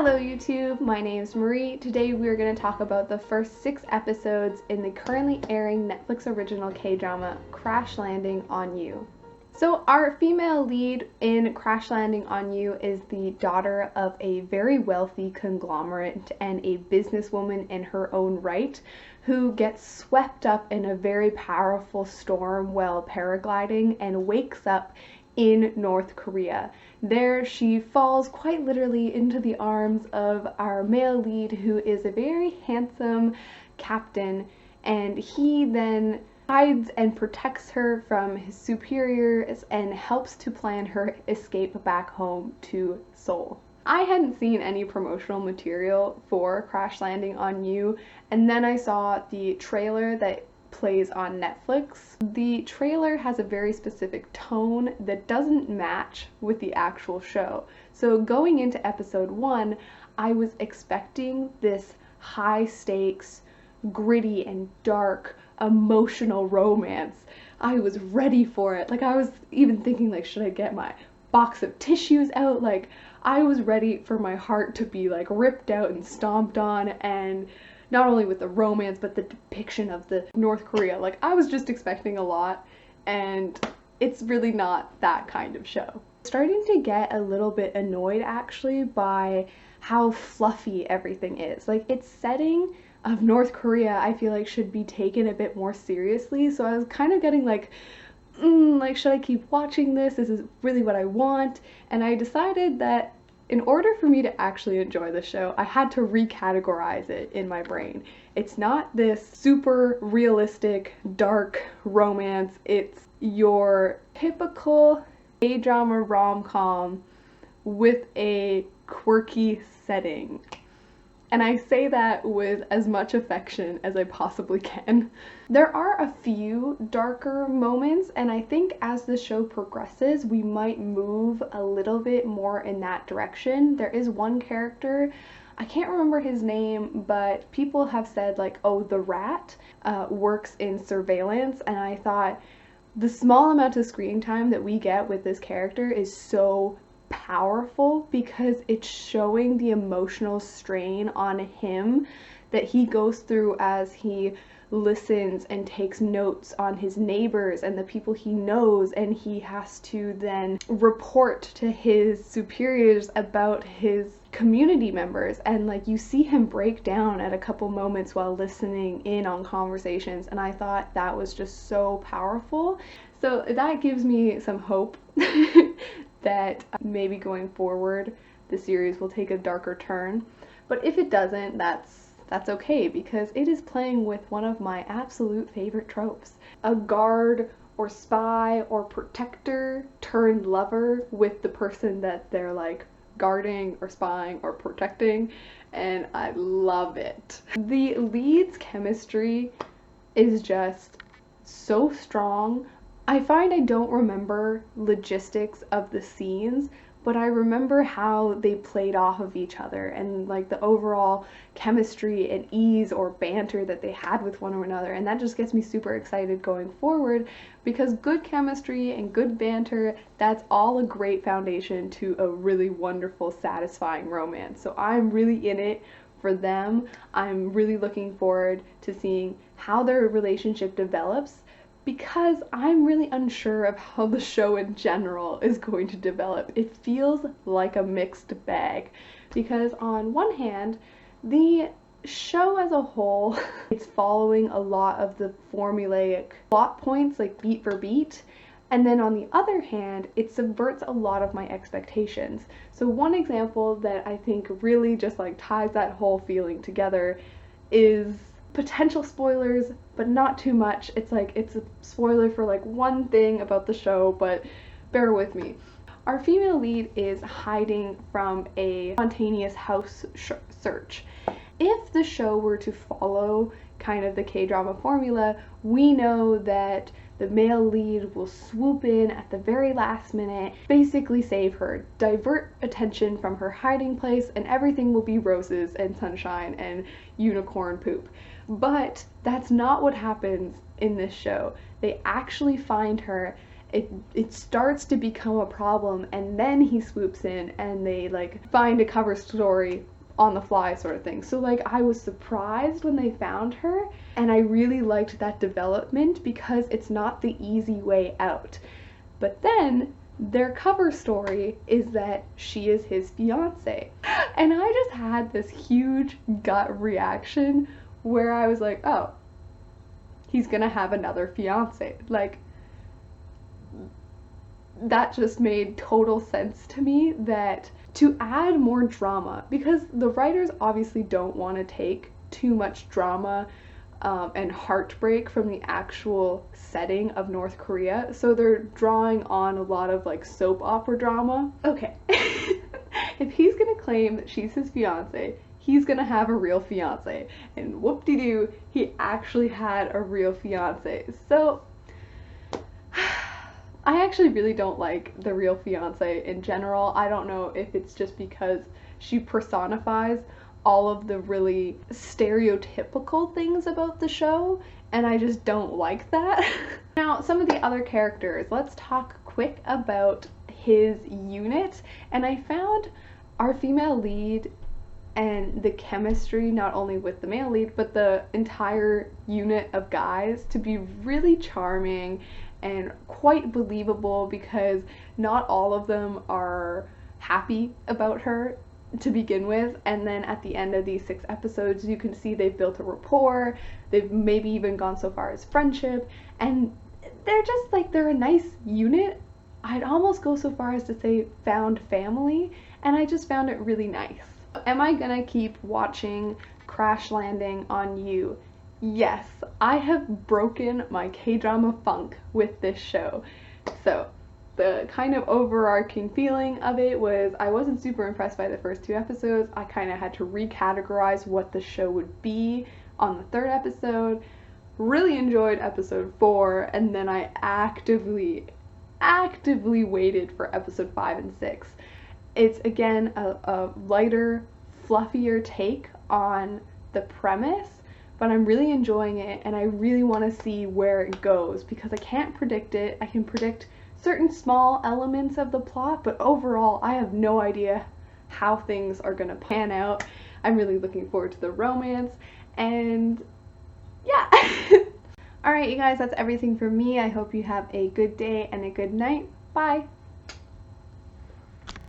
Hello YouTube, my name's Marie. Today we are going to talk about the first 6 episodes in the currently airing Netflix original K-drama Crash Landing on You. So our female lead in Crash Landing on You is the daughter of a very wealthy conglomerate and a businesswoman in her own right who gets swept up in a very powerful storm while paragliding and wakes up in North Korea. There she falls quite literally into the arms of our male lead, who is a very handsome captain, and he then hides and protects her from his superiors and helps to plan her escape back home to Seoul. I hadn't seen any promotional material for Crash Landing on You, and then I saw the trailer that plays on Netflix. The trailer has a very specific tone that doesn't match with the actual show. So going into episode 1, I was expecting this high stakes, gritty and dark, emotional romance. I was ready for it. Like, I was even thinking, like, should I get my box of tissues out? Like, I was ready for my heart to be like ripped out and stomped on, and not only with the romance, but the depiction of the North Korea. Like, I was just expecting a lot, and it's really not that kind of show. Starting to get a little bit annoyed actually by how fluffy everything is. Like, its setting of North Korea, I feel like should be taken a bit more seriously, so I was kind of getting like, should I keep watching this? This is really what I want. And I decided that in order for me to actually enjoy the show, I had to recategorize it in my brain. It's not this super realistic, dark romance. It's your typical K-drama rom-com with a quirky setting. And I say that with as much affection as I possibly can. There are a few darker moments, and I think as the show progresses, we might move a little bit more in that direction. There is one character, I can't remember his name, but people have said like, oh, the rat works in surveillance, and I thought the small amount of screen time that we get with this character is so powerful because it's showing the emotional strain on him that he goes through as he listens and takes notes on his neighbors and the people he knows, and he has to then report to his superiors about his community members, and like you see him break down at a couple moments while listening in on conversations, and I thought that was just so powerful. So that gives me some hope that maybe going forward the series will take a darker turn. But if it doesn't, that's okay, because it is playing with one of my absolute favorite tropes. A guard or spy or protector turned lover with the person that they're like guarding or spying or protecting, and I love it. The lead's chemistry is just so strong. I find I don't remember logistics of the scenes, but I remember how they played off of each other and like the overall chemistry and ease or banter that they had with one another, and that just gets me super excited going forward, because good chemistry and good banter, that's all a great foundation to a really wonderful, satisfying romance. So I'm really in it for them. I'm really looking forward to seeing how their relationship develops, because I'm really unsure of how the show in general is going to develop. It feels like a mixed bag, because on one hand, the show as a whole, it's following a lot of the formulaic plot points, like beat for beat, and then on the other hand, it subverts a lot of my expectations. So one example that I think really just like ties that whole feeling together is potential spoilers, but not too much. It's like, it's a spoiler for like one thing about the show, but bear with me. Our female lead is hiding from a spontaneous house search. If the show were to follow kind of the K-drama formula, we know that the male lead will swoop in at the very last minute, basically save her, divert attention from her hiding place, and everything will be roses and sunshine and unicorn poop. But that's not what happens in this show. They actually find her it starts to become a problem, and then he swoops in and they like find a cover story on the fly sort of thing. So like I was surprised when they found her, and I really liked that development because it's not the easy way out. But then their cover story is that she is his fiance. And I just had this huge gut reaction where I was like, oh, he's gonna have another fiance. Like, that just made total sense to me, that to add more drama, because the writers obviously don't want to take too much drama and heartbreak from the actual setting of North Korea, so they're drawing on a lot of like soap opera drama. Okay, if he's gonna claim that she's his fiance, he's gonna have a real fiance, and whoop-de-doo, he actually had a real fiance. So I actually really don't like the real fiance in general. I don't know if it's just because she personifies all of the really stereotypical things about the show, and I just don't like that. Now, some of the other characters, let's talk quick about his unit. And I found our female lead and the chemistry, not only with the male lead, but the entire unit of guys, to be really charming and quite believable, because not all of them are happy about her to begin with, and then at the end of these 6 episodes you can see they've built a rapport, they've maybe even gone so far as friendship, and they're just like, they're a nice unit. I'd almost go so far as to say found family, and I just found it really nice. Am I gonna keep watching Crash Landing on You? Yes, I have broken my K-drama funk with this show. So the kind of overarching feeling of it was I wasn't super impressed by the first 2 episodes. I kind of had to recategorize what the show would be on the 3rd episode. Really enjoyed episode 4, and then I actively waited for episode 5 and 6. It's again a lighter, fluffier take on the premise, but I'm really enjoying it, and I really want to see where it goes, because I can't predict it. I can predict certain small elements of the plot, but overall I have no idea how things are gonna pan out. I'm really looking forward to the romance, and yeah. Alright you guys, that's everything for me. I hope you have a good day and a good night. Bye!